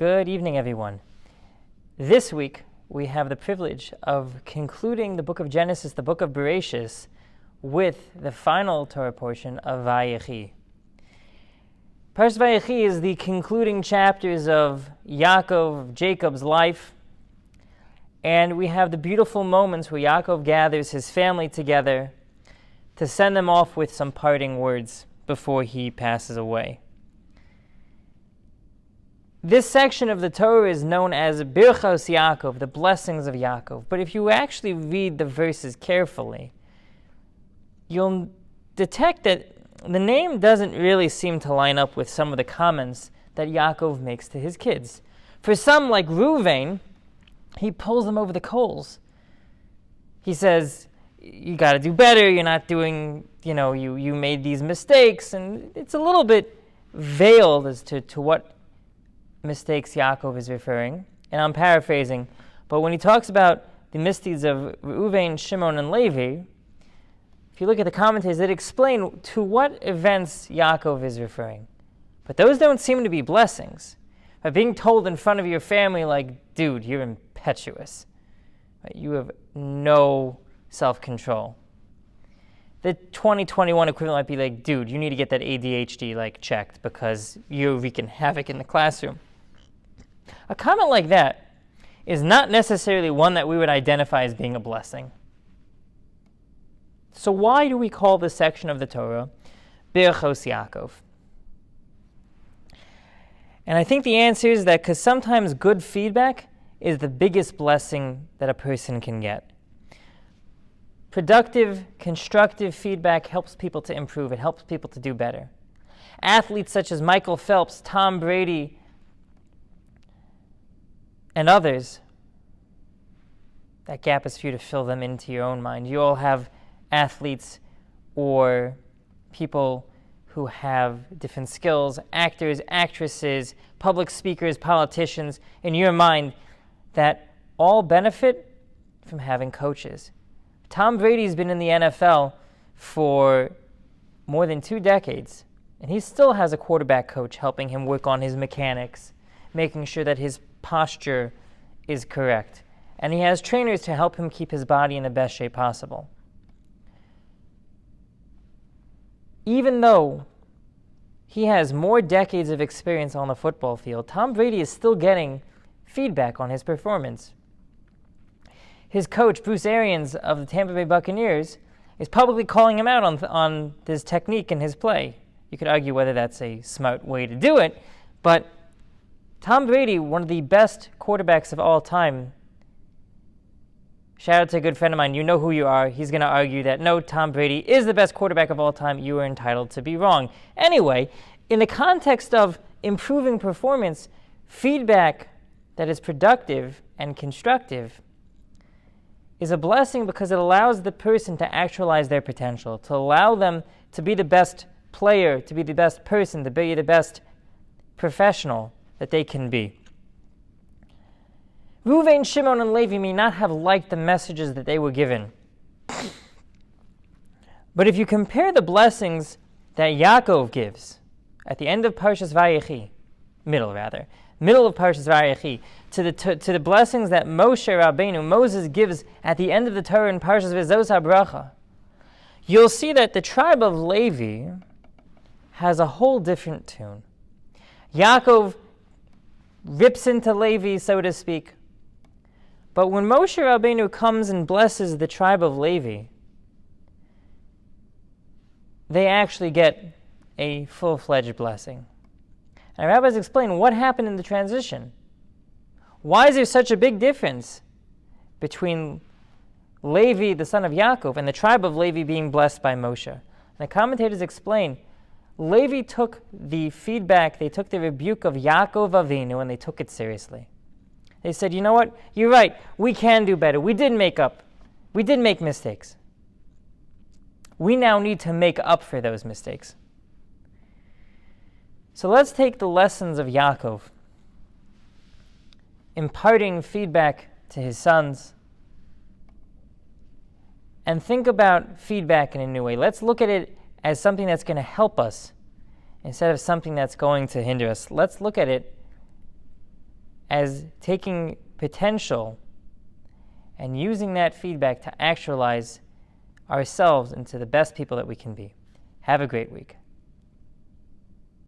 Good evening, everyone. This week, we have the privilege of concluding the book of Genesis, the book of Bereshis, with the final Torah portion of Vayechi. Parashat Vayechi is the concluding chapters of Yaakov, Jacob's life, and we have the beautiful moments where Yaakov gathers his family together to send them off with some parting words before he passes away. This section of the Torah is known as Birchos Yaakov, the blessings of Yaakov. But if you actually read the verses carefully, you'll detect that the name doesn't really seem to line up with some of the comments that Yaakov makes to his kids. For some, like Reuven, he pulls them over the coals. He says, you got to do better, you're not doing, you made these mistakes. And it's a little bit veiled as to what mistakes Yaakov is referring, and I'm paraphrasing, but when he talks about the misdeeds of Reuven, Shimon, and Levi, if you look at the commentaries, they explain to what events Yaakov is referring. But those don't seem to be blessings. By being told in front of your family, like, dude, you're impetuous. Right? You have no self-control. The 2021 equivalent might be like, dude, you need to get that ADHD checked because you're wreaking havoc in the classroom. A comment like that is not necessarily one that we would identify as being a blessing. So why do we call this section of the Torah Birchos Yaakov? And I think the answer is that because sometimes good feedback is the biggest blessing that a person can get. Productive, constructive feedback helps people to improve. It helps people to do better. Athletes such as Michael Phelps, Tom Brady, and others, that gap is for you to fill them into your own mind. You all have athletes or people who have different skills, actors, actresses, public speakers, politicians, in your mind that all benefit from having coaches. Tom Brady's been in the NFL for more than 2 decades, and he still has a quarterback coach helping him work on his mechanics, making sure that his posture is correct. And he has trainers to help him keep his body in the best shape possible. Even though he has more decades of experience on the football field, Tom Brady is still getting feedback on his performance. His coach, Bruce Arians of the Tampa Bay Buccaneers, is publicly calling him out on his technique and his play. You could argue whether that's a smart way to do it, but Tom Brady, one of the best quarterbacks of all time, shout out to a good friend of mine, you know who you are, he's going to argue that no, Tom Brady is the best quarterback of all time, you are entitled to be wrong. Anyway, in the context of improving performance, feedback that is productive and constructive is a blessing because it allows the person to actualize their potential, to allow them to be the best player, to be the best person, to be the best professional that they can be. Reuven, Shimon, and Levi may not have liked the messages that they were given. But if you compare the blessings that Yaakov gives at the end of Parashat Vayechi, middle of Parashat Vayechi, to the blessings that Moshe Rabbeinu, Moses, gives at the end of the Torah in Parashat V'zos HaBracha, you'll see that the tribe of Levi has a whole different tune. Yaakov rips into Levi, so to speak. But when Moshe Rabbeinu comes and blesses the tribe of Levi, they actually get a full-fledged blessing. And rabbis explain what happened in the transition. Why is there such a big difference between Levi, the son of Yaakov, and the tribe of Levi being blessed by Moshe? And the commentators explain Levi took the feedback, they took the rebuke of Yaakov Avinu, and they took it seriously. They said, you know what? You're right. We can do better. We did make mistakes. We now need to make up for those mistakes. So let's take the lessons of Yaakov, imparting feedback to his sons, and think about feedback in a new way. Let's look at it as something that's going to help us instead of something that's going to hinder us. Let's look at it as taking potential and using that feedback to actualize ourselves into the best people that we can be. Have a great week.